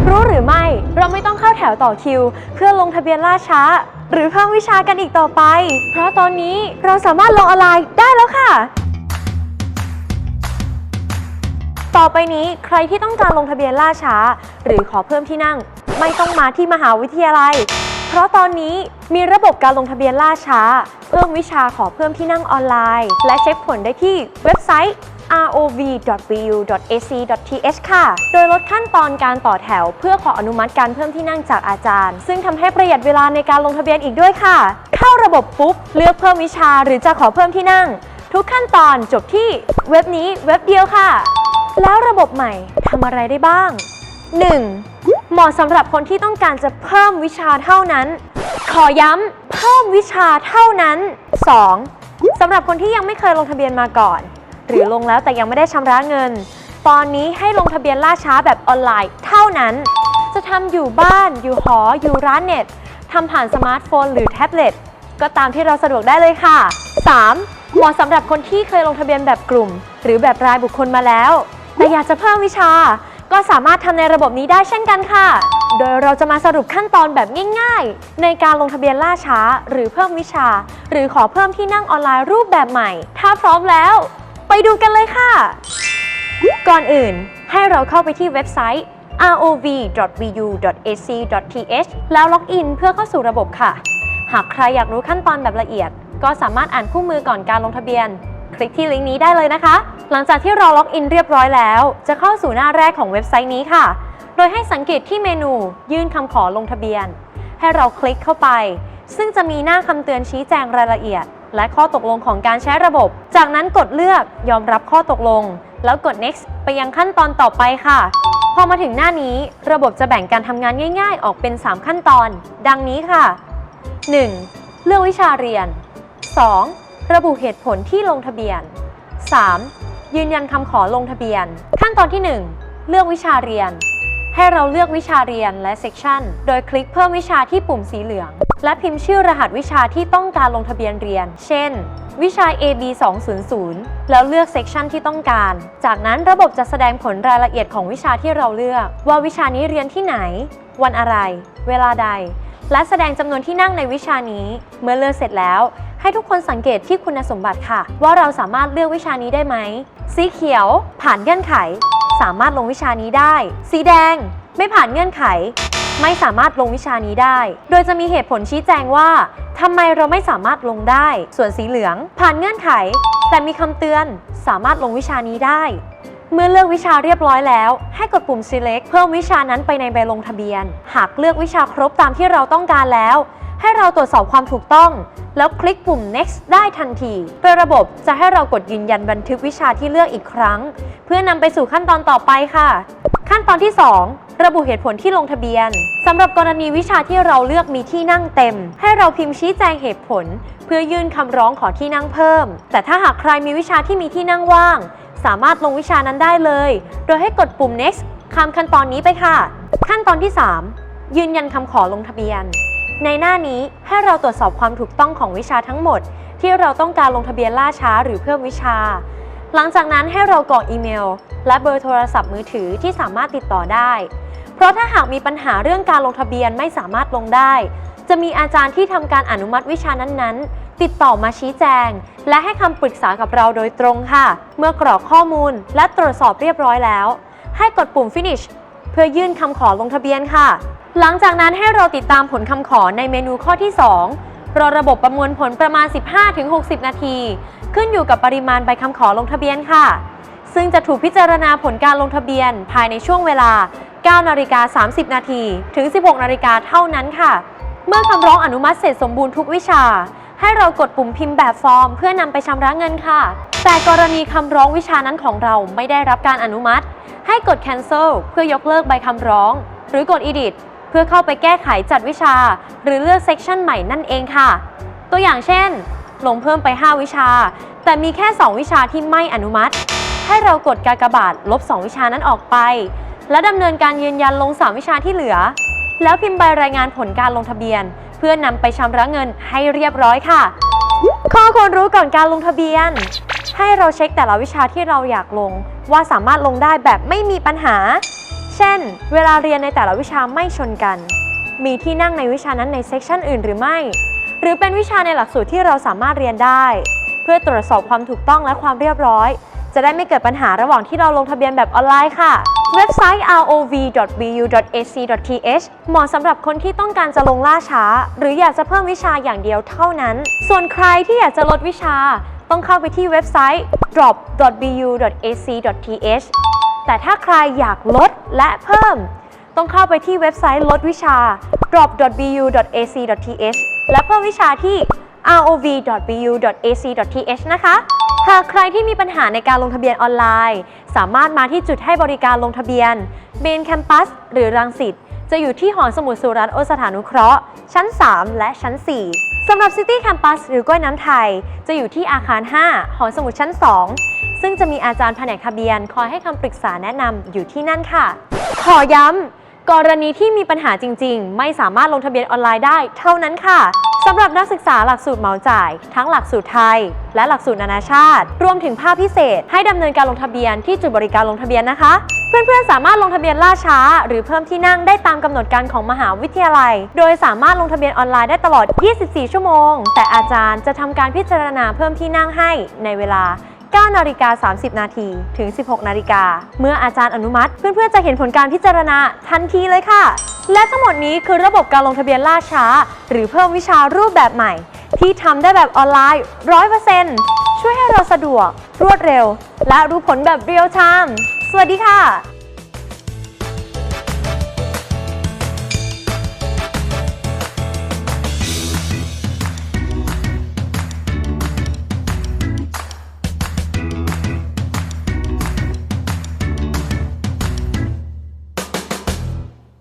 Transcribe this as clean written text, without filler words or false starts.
รู้หรือไม่เราไม่ต้องเข้าแถวต่อคิวเพื่อลงทะเบียนล่าช้าหรือเพิ่มวิชากันอีกต่อไปเพราะตอนนี้เราสามารถลงออนไลน์ได้แล้วค่ะต่อไปนี้ใครที่ต้องการลงทะเบียนล่าช้าหรือขอเพิ่มที่นั่งไม่ต้องมาที่มหาวิทยาลัยเพราะตอนนี้มีระบบการลงทะเบียนล่าช้าเพิ่มวิชาขอเพิ่มที่นั่งออนไลน์และเช็คผลได้ที่เว็บไซต์ rov.vu.ac.th ค่ะโดยลดขั้นตอนการต่อแถวเพื่อขออนุมัติการเพิ่มที่นั่งจากอาจารย์ซึ่งทำให้ประหยัดเวลาในการลงทะเบียนอีกด้วยค่ะเข้าระบบปุ๊บเลือกเพิ่มวิชาหรือจะขอเพิ่มที่นั่งทุกขั้นตอนจบที่เว็บนี้เว็บเดียวค่ะแล้วระบบใหม่ทำอะไรได้บ้าง 1. เหมาะสำหรับคนที่ต้องการจะเพิ่มวิชาเท่านั้นขอย้ำเพิ่มวิชาเท่านั้น 2. สำหรับคนที่ยังไม่เคยลงทะเบียนมาก่อนหรือลงแล้วแต่ยังไม่ได้ชำระเงินตอนนี้ให้ลงทะเบียนล่าช้าแบบออนไลน์เท่านั้นจะทำอยู่บ้านอยู่หออยู่ร้านเน็ตทำผ่านสมาร์ทโฟนหรือแท็บเล็ตก็ตามที่เราสะดวกได้เลยค่ะ 3. เหมาะสำหรับคนที่เคยลงทะเบียนแบบกลุ่มหรือแบบรายบุคคลมาแล้วแต่อยากจะเพิ่มวิชาก็สามารถทำในระบบนี้ได้เช่นกันค่ะโดยเราจะมาสรุปขั้นตอนแบบง่ายๆในการลงทะเบียนล่าช้าหรือเพิ่มวิชาหรือขอเพิ่มที่นั่งออนไลน์รูปแบบใหม่ถ้าพร้อมแล้วไปดูกันเลยค่ะก่อนอื่นให้เราเข้าไปที่เว็บไซต์ rov.vu.ac.th แล้วล็อกอินเพื่อเข้าสู่ระบบค่ะหากใครอยากรู้ขั้นตอนแบบละเอียดก็สามารถอ่านคู่มือก่อนการลงทะเบียนคลิกที่ลิงก์นี้ได้เลยนะคะหลังจากที่เราล็อกอินเรียบร้อยแล้วจะเข้าสู่หน้าแรกของเว็บไซต์นี้ค่ะโดยให้สังเกตที่เมนูยื่นคำขอลงทะเบียนให้เราคลิกเข้าไปซึ่งจะมีหน้าคำเตือนชี้แจงรายละเอียดและข้อตกลงของการใช้ระบบจากนั้นกดเลือกยอมรับข้อตกลงแล้วกด next ไปยังขั้นตอนต่อไปค่ะพอมาถึงหน้านี้ระบบจะแบ่งการทำงานง่ายๆออกเป็น 3 ขั้นตอนดังนี้ค่ะ 1. เลือกวิชาเรียน 2. ระบุเหตุผลที่ลงทะเบียน 3. ยืนยันคำขอลงทะเบียนขั้นตอนที่ 1 เลือกวิชาเรียนให้เราเลือกวิชาเรียนและเซกชันโดยคลิกเพิ่มวิชาที่ปุ่มสีเหลืองและพิมพ์ชื่อรหัสวิชาที่ต้องการลงทะเบียนเรียนเช่นวิชา AB 200แล้วเลือกเซกชันที่ต้องการจากนั้นระบบจะแสดงผลรายละเอียดของวิชาที่เราเลือกว่าวิชานี้เรียนที่ไหนวันอะไรเวลาใดและแสดงจำนวนที่นั่งในวิชานี้เมื่อเลือกเสร็จแล้วให้ทุกคนสังเกตที่คุณสมบัติค่ะว่าเราสามารถเลือกวิชานี้ได้ไหมสีเขียวผ่านเงื่อนไขสามารถลงวิชานี้ได้สีแดงไม่ผ่านเงื่อนไขไม่สามารถลงวิชานี้ได้โดยจะมีเหตุผลชี้แจงว่าทำไมเราไม่สามารถลงได้ส่วนสีเหลืองผ่านเงื่อนไขแต่มีคำเตือนสามารถลงวิชานี้ได้เมื่อเลือกวิชาเรียบร้อยแล้วให้กดปุ่ม select เพิ่มวิชานั้นไปในใบลงทะเบียนหากเลือกวิชาครบตามที่เราต้องการแล้วให้เราตรวจสอบความถูกต้องแล้วคลิกปุ่ม next ได้ทันทีโดยระบบจะให้เรากดยืนยันบันทึกวิชาที่เลือกอีกครั้งเพื่อนำไปสู่ขั้นตอนต่อไปค่ะขั้นตอนที่ 2 ระบุเหตุผลที่ลงทะเบียนสำหรับกรณีวิชาที่เราเลือกมีที่นั่งเต็มให้เราพิมพ์ชี้แจงเหตุผลเพื่อยื่นคำร้องขอที่นั่งเพิ่มแต่ถ้าหากใครมีวิชาที่มีที่นั่งว่างสามารถลงวิชานั้นได้เลยโดยให้กดปุ่ม next ข้ามขั้นตอนนี้ไปค่ะขั้นตอนที่ 3 ยืนยันคำขอลงทะเบียนในหน้านี้ให้เราตรวจสอบความถูกต้องของวิชาทั้งหมดที่เราต้องการลงทะเบียนล่าช้าหรือเพิ่มวิชาหลังจากนั้นให้เรากรอกอีเมลและเบอร์โทรศัพท์มือถือที่สามารถติดต่อได้เพราะถ้าหากมีปัญหาเรื่องการลงทะเบียนไม่สามารถลงได้จะมีอาจารย์ที่ทำการอนุมัติวิชานั้นๆติดต่อมาชี้แจงและให้คำปรึกษากับเราโดยตรงค่ะเมื่อกรอกข้อมูลและตรวจสอบเรียบร้อยแล้วให้กดปุ่ม finish เพื่อยื่นคำขอลงทะเบียนค่ะหลังจากนั้นให้เราติดตามผลคำขอในเมนูข้อที่ 2รอระบบประมวลผลประมาณ 15-60 นาทีขึ้นอยู่กับปริมาณใบคำขอลงทะเบียนค่ะซึ่งจะถูกพิจารณาผลการลงทะเบียนภายในช่วงเวลา 9:30 นาทีถึง 16 นาฬิกาเท่านั้นค่ะเมื่อคำร้องอนุมัติเสร็จสมบูรณ์ทุกวิชาให้เรากดปุ่มพิมพ์แบบฟอร์มเพื่อนำไปชำระเงินค่ะแต่กรณีคำร้องวิชานั้นของเราไม่ได้รับการอนุมัติให้กด cancel เพื่อยกเลิกใบคำร้องหรือกด edit เพื่อเข้าไปแก้ไขจัดวิชาหรือเลือกเซกชันใหม่นั่นเองค่ะตัวอย่างเช่นลงเพิ่มไป5วิชาแต่มีแค่2วิชาที่ไม่อนุมัติให้เรากดกากบาทลบ2วิชานั้นออกไปและดำเนินการยืนยันลง3วิชาที่เหลือแล้วพิมพ์ใบรายงานผลการลงทะเบียนเพื่อนำไปชำระเงินให้เรียบร้อยค่ะข้อควรรู้ก่อนการลงทะเบียนให้เราเช็คแต่ละวิชาที่เราอยากลงว่าสามารถลงได้แบบไม่มีปัญหาเช่น ช่น เวลาเรียนในแต่ละวิชาไม่ชนกัน มีที่นั่งในวิชานั้นในเซกชันอื่นหรือไม่ หรือเป็นวิชาในหลักสูตรที่เราสามารถเรียนได้ เพื่อตรวจสอบความถูกต้องและความเรียบร้อยจะได้ไม่เกิดปัญหาระหว่างที่เราลงทะเบียนแบบออนไลน์ค่ะเว็บไซต์ rov.bu.ac.th เหมาะสำหรับคนที่ต้องการจะลงล่าช้าหรืออยากจะเพิ่มวิชาอย่างเดียวเท่านั้นส่วนใครที่อยากจะลดวิชาต้องเข้าไปที่เว็บไซต์ drop.bu.ac.th แต่ถ้าใครอยากลดและเพิ่มต้องเข้าไปที่เว็บไซต์ลดวิชา drop.bu.ac.th และเพิ่มวิชาที่ rov.bu.ac.th นะคะหากใครที่มีปัญหาในการลงทะเบียนออนไลน์สามารถมาที่จุดให้บริการลงทะเบียนเมนแคมปัสหรือรังสิตจะอยู่ที่หอสมุดสุรัตน์โอสถานุเคราะห์ชั้น 3 และชั้น 4 สำหรับ City Campus หรือกล้วยน้ำไทยจะอยู่ที่อาคาร 5 หอสมุดชั้น 2 ซึ่งจะมีอาจารย์แผนกทะเบียนคอยให้คำปรึกษาแนะนำอยู่ที่นั่นค่ะขอย้ำกรณีที่มีปัญหาจริงๆไม่สามารถลงทะเบียนออนไลน์ได้เท่านั้นค่ะสำหรับนักศึกษาหลักสูตรเหมาจ่ายทั้งหลักสูตรไทยและหลักสูตรนานาชาติรวมถึงภาคพิเศษให้ดำเนินการลงทะเบียนที่จุดบริการลงทะเบียนนะคะเพื่อนๆสามารถลงทะเบียนล่าช้าหรือเพิ่มที่นั่งได้ตามกำหนดการของมหาวิทยาลัยโดยสามารถลงทะเบียนออนไลน์ได้ตลอด 24 ชั่วโมงแต่อาจารย์จะทำการพิจารณาเพิ่มที่นั่งให้ในเวลา 9:30 น.ถึง 16 นาฬิกาเมื่ออาจารย์อนุมัติเพื่อนๆจะเห็นผลการพิจารณาทันทีเลยค่ะและทั้งหมดนี้คือระบบการลงทะเบียนล่าช้าหรือเพิ่มวิชารูปแบบใหม่ที่ทำได้แบบออนไลน์ 100% ช่วยให้เราสะดวกรวดเร็วและรู้ผลแบบเรียลไทม์สวัสดีค่ะ